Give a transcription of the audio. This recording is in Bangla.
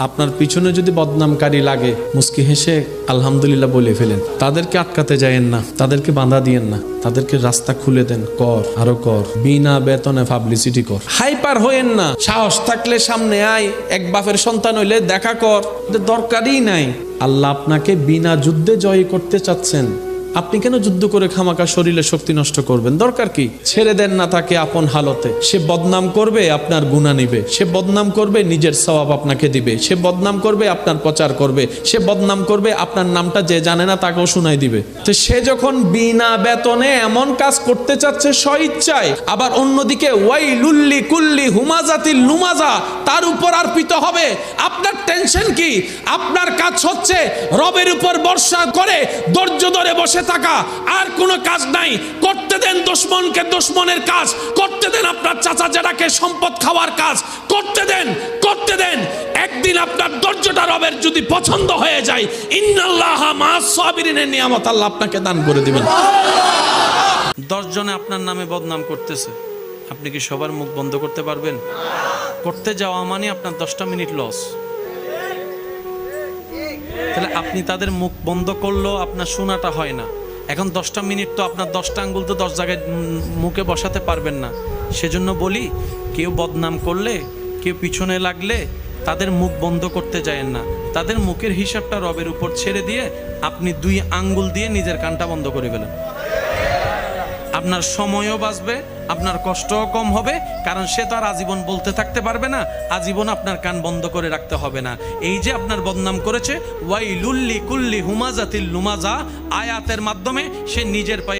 আপনার পিছনে যদি বদনামকারী লাগে মুস্কি হেসে আলহামদুলিল্লাহ বলে ফেলেন। তাদেরকে আটকাতে যায়েন না, তাদেরকে বাধা দিয়েন না, তাদেরকে রাস্তা খুলে দেন। কর, আরো কর, বিনা বেতনে পাবলিসিটি কর। হাইপার হইেন না, সাহস থাকলে সামনে আয়, এক বাপের সন্তান হইলে দেখা কর, দরকারই নাই। আল্লাহ আপনাকে বিনা যুদ্ধে জয় করতে চাচ্ছেন, আপনি কেন যুদ্ধ করে খামাকা শরীরে শক্তি নষ্ট করবেন? দরকার কি? ছেড়ে দেন না তাকে আপন হালতে। সে বদনাম করবে, আপনার গুনাহ নিবে। সে বদনাম করবে, নিজের সওয়াব আপনাকে দিবে। সে বদনাম করবে, আপনার প্রচার করবে। সে বদনাম করবে, আপনার নামটা যে জানে না তাকেও শোনাই দিবে। তো সে যখন বিনা বেতনে এমন কাজ করতে চাচ্ছে স্বইচ্ছায়, আবার অন্যদিকে ওয়াইলুল্লি কুল্লি হুমাজাতিল লুমাজা তার উপর অর্পিত হবে, আপনার টেনশন কি? আপনার কাজ হচ্ছে রবের উপর ভরসা করে ধৈর্য ধরে বসে থাকা, আর কোনো কাজ নাই। করতে দেন দুশমনকে দুশমনের কাজ, করতে দেন আপনার চাচা জেঠাকে সম্পদ খাওয়ার কাজ, করতে দেন, করতে দেন। একদিন আপনার ধৈর্যটা রবের যদি পছন্দ হয়ে যায়, ইন্নাল্লাহা মা'আস সাবিরিনের নিয়ামত আল্লাহ আপনাকে দান করে দিবেন। 10 জনে আপনার নামে বদনাম করতেছে, আপনি কি সবার মুখ বন্ধ করতে পারবেন? করতে যাওয়া মানে আপনার 10টা মিনিট লস। তাহলে আপনি তাদের মুখ বন্ধ করলেও আপনার শোনাটা হয় না। এখন 10টা মিনিট তো আপনার 10টা আঙ্গুল তো 10 জায়গায় মুখে বসাতে পারবেন না। সেজন্য বলি, কেউ বদনাম করলে, কেউ পিছনে লাগলে তাদের মুখ বন্ধ করতে যায়েন না। তাদের মুখের হিসাবটা রবের উপর ছেড়ে দিয়ে আপনি 2 আঙ্গুল দিয়ে নিজের কানটা বন্ধ করে ফেলেন। আপনার সময়ও বাঁচবে, আপনার কষ্টও কম হবে, কারণ সে তো আর আজীবন বলতে থাকতে পারবে না, আজীবন আপনার কান বন্ধ করে রাখতে হবে না। এই যে আপনার বদনাম করেছে, ওয়াইলুল্লি কুল্লি হুমাজাতিল লুমাজা, আয়াতের মাধ্যমে সে নিজের পায়ে